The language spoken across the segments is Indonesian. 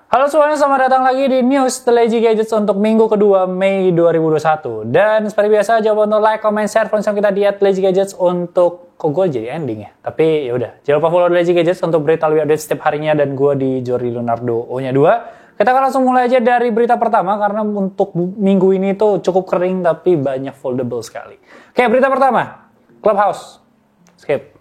Halo semuanya, selamat datang lagi di News The Lazy Gadgets untuk minggu kedua Mei 2021. Dan seperti biasa, jangan lupa untuk like, comment, share follow kita di @lazygadgets untuk... Kok gue jadi ending ya? Tapi yaudah, jangan lupa follow The Lazy Gadgets untuk berita lebih update setiap harinya. Dan gue di Jordi Leonardo O-nya 2. Kita akan langsung mulai aja dari berita pertama, karena untuk minggu ini tuh cukup kering tapi banyak foldable sekali. Oke, berita pertama, Clubhouse. Skip.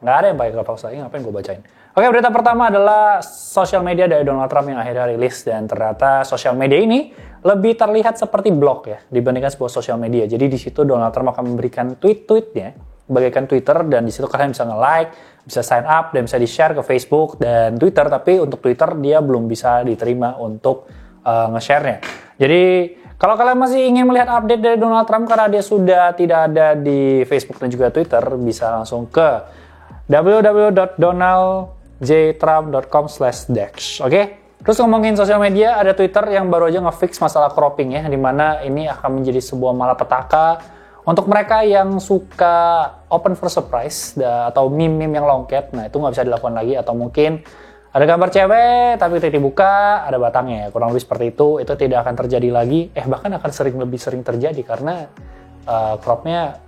Nggak ada yang pakai Clubhouse lagi, ngapain gue bacain. Oke, berita pertama adalah sosial media dari Donald Trump yang akhirnya rilis, dan ternyata sosial media ini lebih terlihat seperti blog ya dibandingkan sebuah sosial media. Jadi di situ Donald Trump akan memberikan tweet-tweetnya bagaikan Twitter, dan di situ kalian bisa nge-like, bisa sign up, dan bisa di-share ke Facebook dan Twitter. Tapi untuk Twitter dia belum bisa diterima untuk nge-share-nya. Jadi kalau kalian masih ingin melihat update dari Donald Trump karena dia sudah tidak ada di Facebook dan juga Twitter, bisa langsung ke www.donaldjtrump.com/dex. Oke? Terus ngomongin sosial media, ada Twitter yang baru aja nge-fix masalah cropping ya, di mana ini akan menjadi sebuah malapetaka untuk mereka yang suka open for surprise atau meme-meme yang longket. Nah, itu nggak bisa dilakukan lagi, atau mungkin ada gambar cewek tapi ketika dibuka ada batangnya, kurang lebih seperti itu tidak akan terjadi lagi. Bahkan akan lebih sering terjadi karena cropnya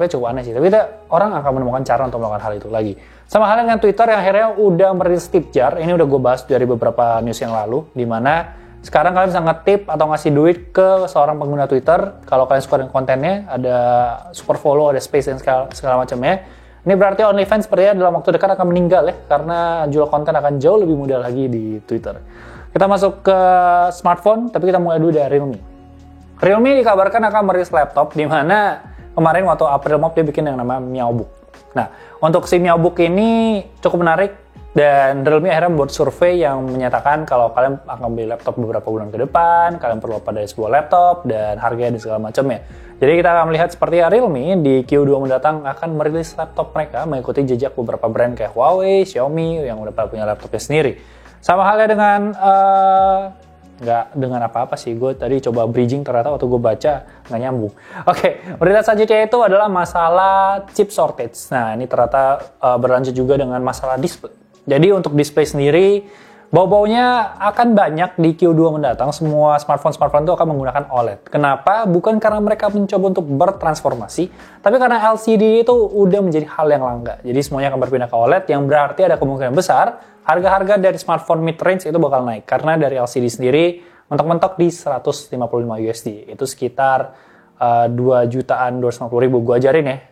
cukup aneh sih. Tapi orang akan menemukan cara untuk melakukan hal itu lagi. Sama halnya dengan Twitter yang akhirnya udah merilis tip jar. Ini udah gue bahas dari beberapa news yang lalu, di mana sekarang kalian bisa nge-tip atau ngasih duit ke seorang pengguna Twitter. Kalau kalian suka dengan kontennya, ada super follow, ada space dan segala macamnya. Ini berarti OnlyFans sepertinya dalam waktu dekat akan meninggal ya, karena jual konten akan jauh lebih mudah lagi di Twitter. Kita masuk ke smartphone, tapi kita mulai dulu dari Realme. Realme dikabarkan akan merilis laptop, di mana kemarin waktu April Mop dia bikin yang namanya Meowbook. Nah, untuk si Meowbook ini cukup menarik, dan Realme akhirnya membuat survei yang menyatakan kalau kalian akan beli laptop beberapa bulan ke depan, kalian perlu apa dari sebuah laptop, dan harganya dan segala macamnya. Jadi kita akan melihat seperti Realme di Q2 mendatang akan merilis laptop mereka mengikuti jejak beberapa brand kayak Huawei, Xiaomi yang udah punya laptopnya sendiri. Sama halnya dengan nggak dengan apa-apa sih, gue tadi coba bridging ternyata waktu gue baca nggak nyambung. Oke, berita selanjutnya itu adalah masalah chip shortage. Nah, ini ternyata berlanjut juga dengan masalah display. Jadi untuk display sendiri, bau-baunya akan banyak di Q2 mendatang. Semua smartphone itu akan menggunakan OLED. Kenapa? Bukan karena mereka mencoba untuk bertransformasi, tapi karena LCD itu udah menjadi hal yang langka. Jadi semuanya akan berpindah ke OLED, yang berarti ada kemungkinan besar harga-harga dari smartphone mid-range itu bakal naik. Karena dari LCD sendiri, mentok-mentok di 155 USD. Itu sekitar 2.250.000. Gue ajarin ya,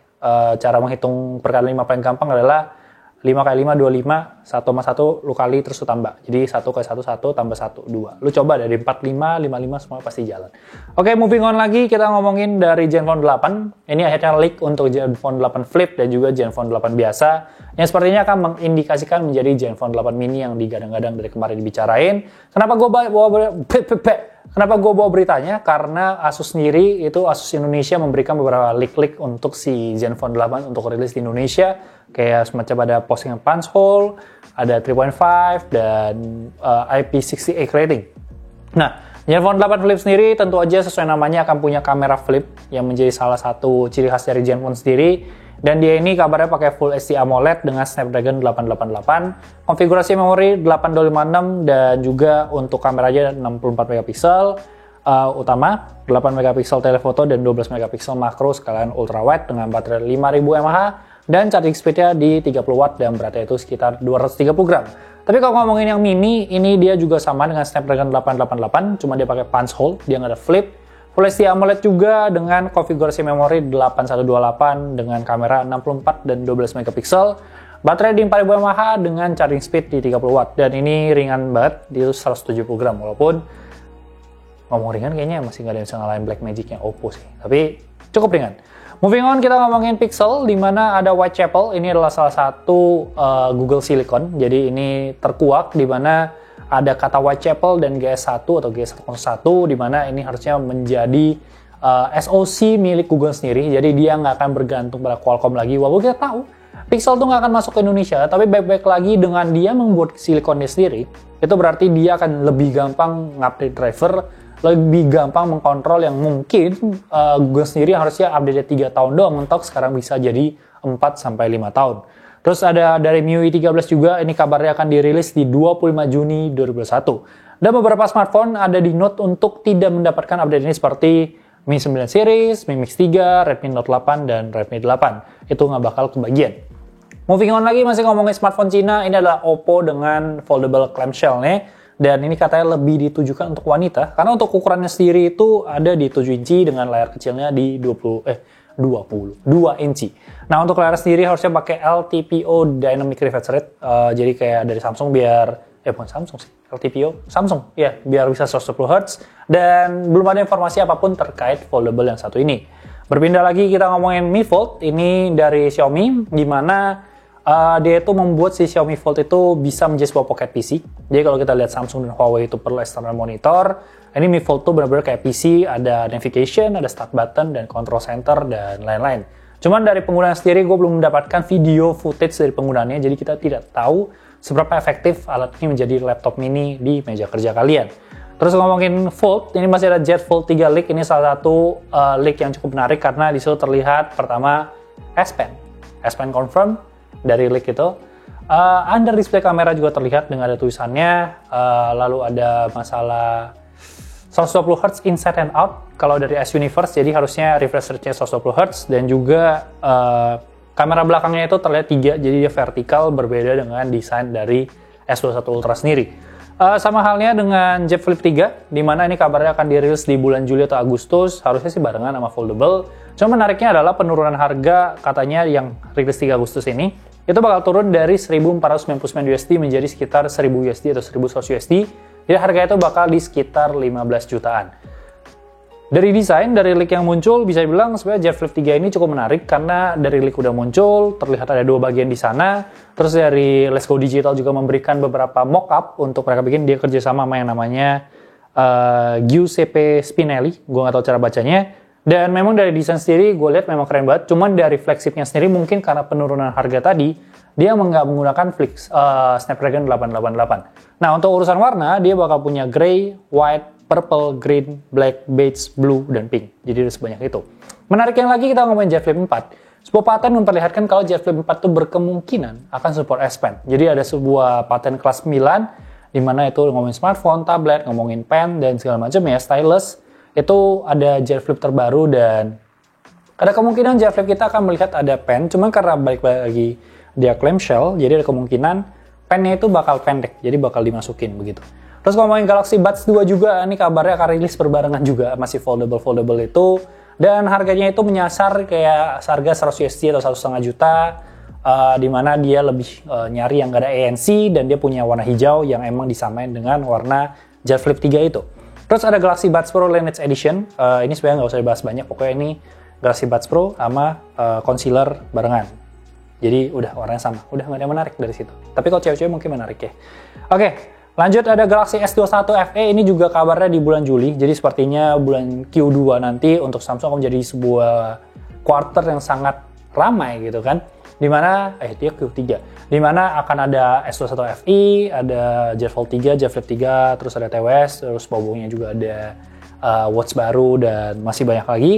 cara menghitung perkalian 5 paling gampang adalah 5 kali 5, 25, 1 sama 1 lu kali terus lu tambah. Jadi 1 kali 1, 1 tambah 1, 2. Lu coba dari 45, 55 semua pasti jalan. Oke, moving on lagi, kita ngomongin dari Zenfone 8. Ini akhirnya leak untuk Zenfone 8 Flip dan juga Zenfone 8 biasa, yang sepertinya akan mengindikasikan menjadi Zenfone 8 mini yang digadang-gadang dari kemarin dibicarain. Kenapa gue bawa beritanya? Karena Asus sendiri, itu Asus Indonesia memberikan beberapa leak untuk si Zenfone 8 untuk rilis di Indonesia. Kayak semacam ada postingan punch hole, ada 3.5, dan IP68 rating. Nah, Zenfone 8 Flip sendiri tentu aja sesuai namanya akan punya kamera flip yang menjadi salah satu ciri khas dari Zenfone sendiri. Dan dia ini kabarnya pakai Full HD AMOLED dengan Snapdragon 888, konfigurasi memori 8256, dan juga untuk kameranya 64 megapiksel utama, 8 megapiksel telefoto, dan 12 megapiksel makro sekalian ultrawide dengan baterai 5000 mAh, dan charging speed-nya di 30 watt dan beratnya itu sekitar 230 gram. Tapi kalau ngomongin yang mini, ini dia juga sama dengan Snapdragon 888, cuma dia pakai punch hole, dia nggak ada flip. Full HD AMOLED juga dengan konfigurasi memori 8128 dengan kamera 64 dan 12 megapiksel. Baterai di 4000 mAh dengan charging speed di 30 watt. Dan ini ringan banget, dia 170 gram. Walaupun ngomong ringan kayaknya masih nggak ada yang bisa ngalahin Blackmagic yang Oppo sih. Tapi cukup ringan. Moving on, kita ngomongin Pixel, di mana ada Whitechapel. Ini adalah salah satu Google Silicon. Jadi ini terkuak, di mana ada kata Whitechapel dan GS1 atau GS101, di mana ini harusnya menjadi SoC milik Google sendiri. Jadi dia nggak akan bergantung pada Qualcomm lagi. Walaupun kita tahu Pixel tuh nggak akan masuk ke Indonesia, tapi baik-baik lagi dengan dia membuat Siliconnya sendiri, itu berarti dia akan lebih gampang ngupdate driver, lebih gampang mengkontrol yang mungkin Google sendiri harusnya update 3 tahun doang, mentok sekarang bisa jadi 4-5 tahun. Terus ada dari MIUI 13 juga, ini kabarnya akan dirilis di 25 Juni 2021. Dan beberapa smartphone ada di Note untuk tidak mendapatkan update ini seperti Mi 9 series, Mi Mix 3, Redmi Note 8, dan Redmi 8. Itu nggak bakal kebagian. Moving on lagi, masih ngomongin smartphone Cina, ini adalah Oppo dengan foldable clamshell nih. Dan ini katanya lebih ditujukan untuk wanita, karena untuk ukurannya sendiri itu ada di 7 inci dengan layar kecilnya di 2 inci. Nah, untuk layar sendiri harusnya pakai LTPO Dynamic Refresh Rate, jadi kayak dari Samsung bukan Samsung sih, LTPO Samsung, ya, biar bisa 120 Hz, dan belum ada informasi apapun terkait foldable yang satu ini. Berpindah lagi, kita ngomongin Mi Fold, ini dari Xiaomi, di mana dia itu membuat si Xiaomi Fold itu bisa menjadi sebuah pocket PC. Jadi kalau kita lihat Samsung dan Huawei itu perlu external monitor, ini Mi Fold tuh benar-benar kayak PC, ada navigation, ada start button, dan control center, dan lain-lain. Cuman dari penggunaan sendiri, gue belum mendapatkan video footage dari penggunaannya, jadi kita tidak tahu seberapa efektif alat ini menjadi laptop mini di meja kerja kalian. Terus ngomongin Fold, ini masih ada Z Fold 3 leak. Ini salah satu leak yang cukup menarik karena di situ terlihat pertama S Pen confirm dari leak itu. Under display kamera juga terlihat dengan ada tulisannya. Lalu ada masalah 120 Hz inside and out kalau dari S Universe, jadi harusnya refresh rate-nya 120 Hz, dan juga kamera belakangnya itu terlihat 3, jadi dia vertikal, berbeda dengan desain dari S21 Ultra sendiri. Sama halnya dengan Z Flip 3, di mana ini kabarnya akan dirilis di bulan Juli atau Agustus, harusnya sih barengan sama foldable. Cuma menariknya adalah penurunan harga, katanya yang rilis 3 Agustus ini, itu bakal turun dari 1.499 USD menjadi sekitar 1.000 USD atau 1.100 USD. Jadi harga itu bakal di sekitar 15 jutaan. Dari desain, dari leak yang muncul, bisa dibilang sebenarnya Z Flip 3 ini cukup menarik karena dari leak udah muncul, terlihat ada 2 bagian di sana. Terus dari Let's Go Digital juga memberikan beberapa mock-up untuk mereka bikin. Dia kerjasama sama yang namanya Giuseppe Spinelli, gue nggak tahu cara bacanya. Dan memang dari desain sendiri, gue lihat memang keren banget. Cuman dari flagshipnya sendiri mungkin karena penurunan harga tadi, dia nggak menggunakan Snapdragon 888. Nah, untuk urusan warna, dia bakal punya gray, white, purple, green, black, beige, blue, dan pink. Jadi ada sebanyak itu. Menariknya lagi kita ngomongin Z Flip 4. Sebuah paten memperlihatkan kalau Z Flip 4 itu berkemungkinan akan support S Pen. Jadi ada sebuah paten kelas 9, di mana itu ngomongin smartphone, tablet, ngomongin pen, dan segala macam ya, stylus. Itu ada Z Flip terbaru, dan ada kemungkinan Z Flip kita akan melihat ada pen, cuman karena balik lagi dia clamshell, jadi ada kemungkinan pennya itu bakal pendek, jadi bakal dimasukin begitu. Terus ngomongin Galaxy Buds 2 juga, ini kabarnya akan rilis berbarengan juga, masih foldable itu, dan harganya itu menyasar kayak harga 100 USD atau 1,5 juta, di mana dia lebih nyari yang gak ada ANC, dan dia punya warna hijau yang emang disamain dengan warna Z Flip 3 itu. Terus ada Galaxy Buds Pro Lineage Edition, ini sebenarnya nggak usah dibahas banyak, pokoknya ini Galaxy Buds Pro sama concealer barengan. Jadi udah warnanya sama, udah nggak ada yang menarik dari situ. Tapi kalau cewek-cewek mungkin menarik ya. Oke, lanjut ada Galaxy S21 FE, ini juga kabarnya di bulan Juli. Jadi sepertinya bulan Q2 nanti untuk Samsung akan menjadi sebuah quarter yang sangat ramai gitu kan. Dimana, dia Q3. Dimana akan ada S21 FE, ada Z Fold 3, Z Flip 3, terus ada TWS, terus bobongnya juga ada watch baru, dan masih banyak lagi.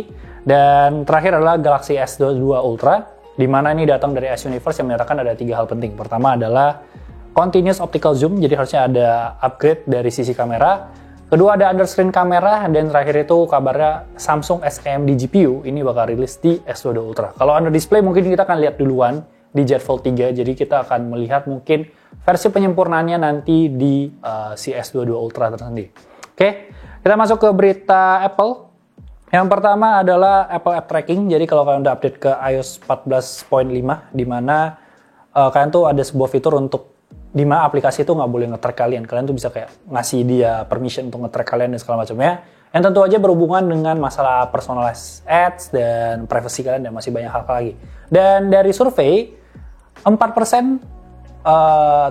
Dan terakhir adalah Galaxy S22 Ultra, di mana ini datang dari S Universe yang menyatakan ada 3 hal penting. Pertama adalah continuous optical zoom, jadi harusnya ada upgrade dari sisi kamera. Kedua ada underscreen kamera, dan terakhir itu kabarnya Samsung SKMD GPU ini bakal rilis di S22 Ultra. Kalau under display mungkin kita akan lihat duluan di Z Fold 3, jadi kita akan melihat mungkin versi penyempurnaannya nanti di si S22 Ultra tersendiri. Oke, kita masuk ke berita Apple. Yang pertama adalah Apple App Tracking. Jadi kalau kalian udah update ke iOS 14.5, di mana kalian tuh ada sebuah fitur untuk di mana aplikasi itu nggak boleh nge-track kalian. Kalian tuh bisa kayak ngasih dia permission untuk nge-track kalian dan segala macamnya. Yang tentu aja berhubungan dengan masalah personalized ads dan privacy kalian, dan masih banyak hal lagi. Dan dari survei, 4%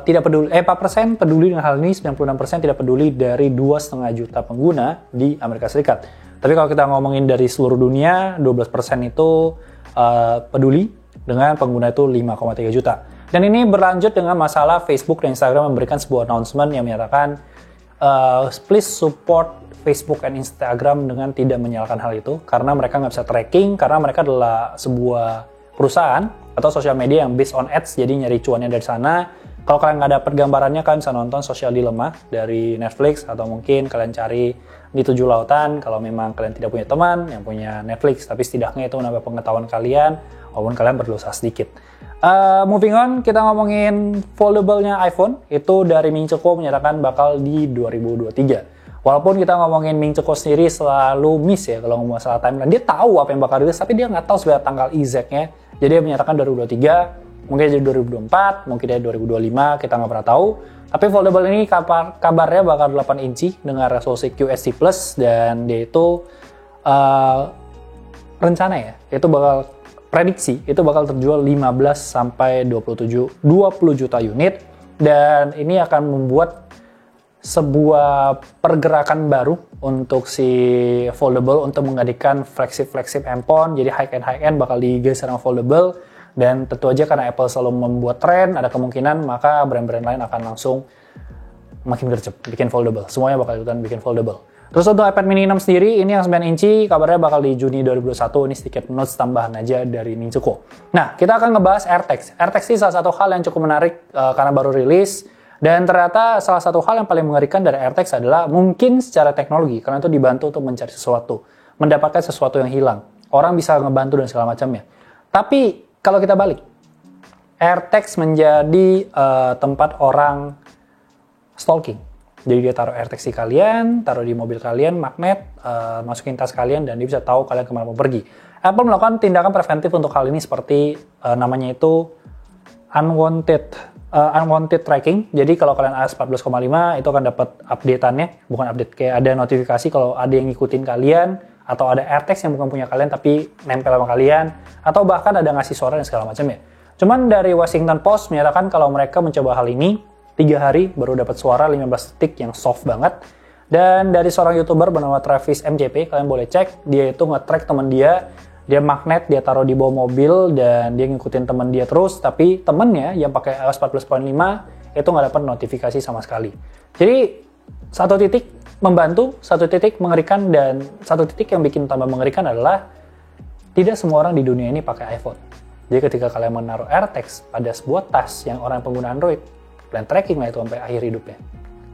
tidak peduli, 4% peduli dengan hal ini, 96% tidak peduli dari 2,5 juta pengguna di Amerika Serikat. Tapi kalau kita ngomongin dari seluruh dunia, 12% itu peduli dengan pengguna itu 5,3 juta. Dan ini berlanjut dengan masalah Facebook dan Instagram memberikan sebuah announcement yang menyatakan please support Facebook dan Instagram dengan tidak menyalakan hal itu, karena mereka nggak bisa tracking, karena mereka adalah sebuah perusahaan atau sosial media yang based on ads, jadi nyari cuannya dari sana. Kalau kalian nggak dapet gambarannya, kalian bisa nonton Social Dilemma dari Netflix, atau mungkin kalian cari di 7 Lautan kalau memang kalian tidak punya teman yang punya Netflix, tapi setidaknya itu menambah pengetahuan kalian walaupun kalian berdosa sedikit. Moving on, kita ngomongin foldable-nya iPhone. Itu dari Ming Chi Kuo menyatakan bakal di 2023. Walaupun kita ngomongin Ming Chi Kuo sendiri selalu miss ya kalau ngomong masalah timeline. Dia tahu apa yang bakal rilis, tapi dia nggak tahu sebenarnya tanggal exact-nya. Jadi dia menyatakan 2023, mungkin jadi 2024, mungkin dari 2025, kita nggak pernah tahu. Tapi foldable ini kabarnya bakal 8 inci dengan resolusi QHD+, dan dia itu rencana ya, itu bakal prediksi, itu bakal terjual 15 sampai 20 juta unit, dan ini akan membuat sebuah pergerakan baru untuk si foldable untuk menggantikan flagship handphone. Jadi high-end bakal digeser sama foldable. Dan tentu aja karena Apple selalu membuat tren, ada kemungkinan maka brand-brand lain akan langsung makin gercep bikin foldable. Semuanya bakal ikutan bikin foldable. Terus untuk iPad mini 6 sendiri, ini yang 9 inci, kabarnya bakal di Juni 2021. Ini sedikit notes tambahan aja dari Ming Chi Kuo. Nah, kita akan ngebahas AirTags. AirTags ini salah satu hal yang cukup menarik karena baru rilis. Dan ternyata salah satu hal yang paling mengerikan dari AirTags adalah mungkin secara teknologi, karena itu dibantu untuk mencari sesuatu, mendapatkan sesuatu yang hilang. Orang bisa ngebantu dan segala macamnya. Tapi kalau kita balik, AirTags menjadi tempat orang stalking. Jadi dia taruh AirTags di kalian, taruh di mobil kalian, magnet, masukin tas kalian, dan dia bisa tahu kalian kemana mau pergi. Apple melakukan tindakan preventif untuk hal ini seperti namanya itu unwanted tracking. Jadi kalau kalian iOS 14.5 itu akan dapat update-annya, bukan update, kayak ada notifikasi kalau ada yang ngikutin kalian, atau ada AirTags yang bukan punya kalian tapi nempel sama kalian, atau bahkan ada ngasih suara dan segala macamnya. Cuman dari Washington Post menyatakan kalau mereka mencoba hal ini 3 hari baru dapat suara 15 detik yang soft banget. Dan dari seorang YouTuber bernama Travis MJP, kalian boleh cek, dia itu nge-track teman dia magnet, dia taruh di bawah mobil dan dia ngikutin teman dia terus, tapi temennya yang pakai iOS 14.5 itu nggak dapat notifikasi sama sekali. Jadi satu titik membantu, satu titik mengerikan, dan satu titik yang bikin tambah mengerikan adalah tidak semua orang di dunia ini pakai iPhone. Jadi ketika kalian menaruh AirTags pada sebuah tas yang orang pengguna Android, kalian tracking lah itu sampai akhir hidupnya.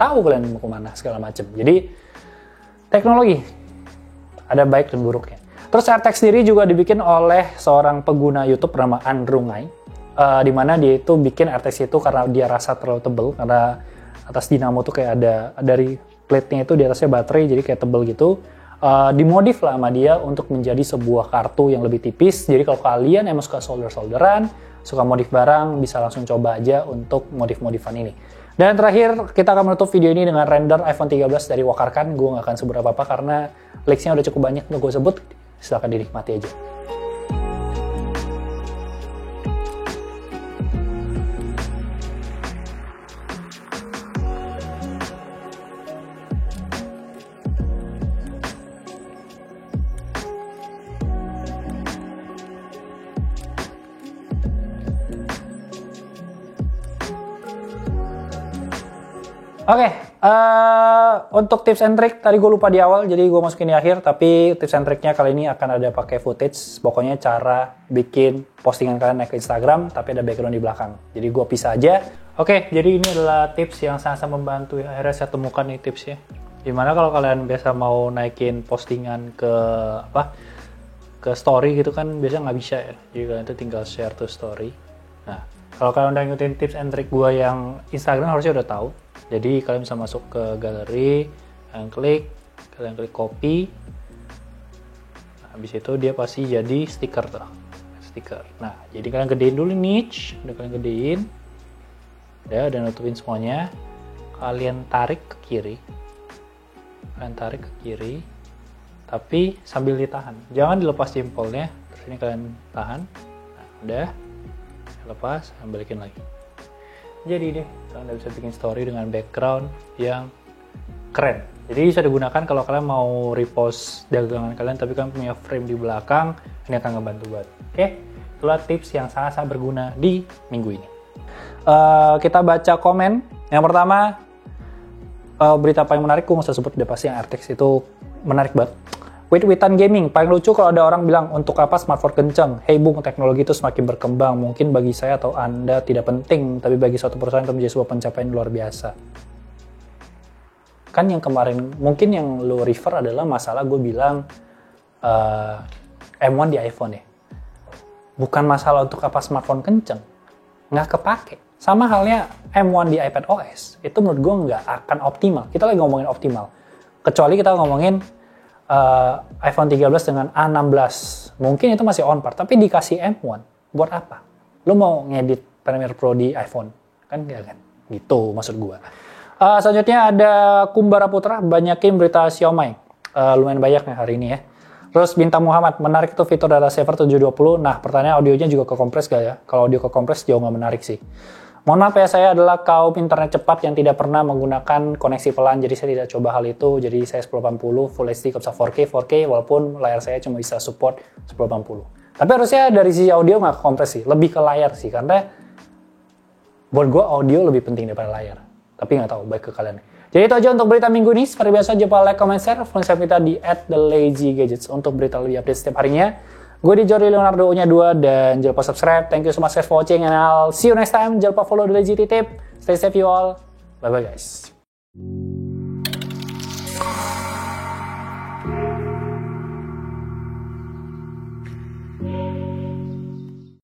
Tahu kalian mau kemana segala macam. Jadi teknologi ada baik dan buruknya. Terus AirTags sendiri juga dibikin oleh seorang pengguna YouTube bernama Andrew Ngai, di mana dia itu bikin AirTags itu karena dia rasa terlalu tebel, karena atas dinamo tuh kayak ada dari plate-nya itu di atasnya baterai, jadi kayak tebel gitu. Dimodif lah sama dia untuk menjadi sebuah kartu yang lebih tipis. Jadi kalau kalian emang suka solder-solderan, suka modif barang, bisa langsung coba aja untuk modif-modifan ini. Dan terakhir, kita akan menutup video ini dengan render iPhone 13 dari Wakarkan. Gue nggak akan sebut apa-apa karena leaks-nya udah cukup banyak untuk gue sebut. Silahkan dinikmati aja. Oke, untuk tips and trick tadi gue lupa di awal, jadi gue masukin di akhir. Tapi tips and tricknya kali ini akan ada pakai footage. Pokoknya cara bikin postingan kalian naik ke Instagram, tapi ada background di belakang. Jadi gue pisah aja. Oke, jadi ini adalah tips yang sangat membantu. Akhirnya saya temukan nih tipsnya. Dimana kalau kalian biasa mau naikin postingan ke story gitu kan, biasanya nggak bisa ya. Jadi kalian tuh tinggal share to story. Nah, kalau kalian udah ngikutin tips and trick gue yang Instagram harusnya udah tahu. Jadi kalian bisa masuk ke galeri, kalian klik copy. Nah, habis itu dia pasti jadi stiker tuh. Stiker. Nah, jadi kalian gedein dulu niche, udah kalian gedein. Udah nutupin semuanya. Kalian tarik ke kiri. Tapi sambil ditahan. Jangan dilepas jempolnya. Terus ini kalian tahan. Nah, udah. Lepas, balikin lagi. Jadi deh, kalian udah bisa bikin story dengan background yang keren. Jadi bisa digunakan kalau kalian mau repost dagangan kalian, tapi kan punya frame di belakang, ini akan ngebantu banget. Oke, itulah tips yang sangat berguna di minggu ini. Kita baca komen. Yang pertama, berita paling menarik, gue nggak usah sebut, udah pasti yang AirTags itu menarik banget. Wit-witan gaming, paling lucu kalau ada orang bilang, untuk apa smartphone kenceng? Hey Bung, teknologi itu semakin berkembang. Mungkin bagi saya atau Anda tidak penting, tapi bagi suatu perusahaan itu menjadi sebuah pencapaian luar biasa. Kan yang kemarin, mungkin yang lo refer adalah masalah gue bilang M1 di iPhone ya. Bukan masalah untuk apa smartphone kenceng. Nggak kepake. Sama halnya M1 di iPad OS, itu menurut gue nggak akan optimal. Kita lagi ngomongin optimal. Kecuali kita ngomongin iPhone 13 dengan A16, mungkin itu masih on par, tapi dikasih M1, buat apa? Lo mau ngedit Premiere Pro di iPhone? Kan enggak kan? Gitu maksud gue. Selanjutnya ada Kumbara Putra, banyakin berita Xiaomi. Lumayan banyak nih hari ini ya. Terus Bintang Muhammad, menarik itu fitur data saver 720. Nah, pertanyaan audionya juga kekompres gak ya? Kalau audio kekompres jauh nggak menarik sih. Mohon maaf ya, saya adalah kaum internet cepat yang tidak pernah menggunakan koneksi pelan, jadi saya tidak coba hal itu. Jadi saya 1080 Full HD bisa 4K, walaupun layar saya cuma bisa support 1080. Tapi harusnya dari sisi audio nggak kompres sih, lebih ke layar sih, karena buat gue audio lebih penting daripada layar. Tapi nggak tahu, baik ke kalian. Jadi itu aja untuk berita minggu ini. Seperti biasa, jangan lupa like, comment, share. Follow kita di @thelazygadgets untuk berita lebih update setiap harinya. Gue di Jordi Leonardo nya 2 dan jangan lupa subscribe. Thank you so much for watching and I'll see you next time. Jangan lupa follow The Lazy Tip. Stay safe you all. Bye bye guys.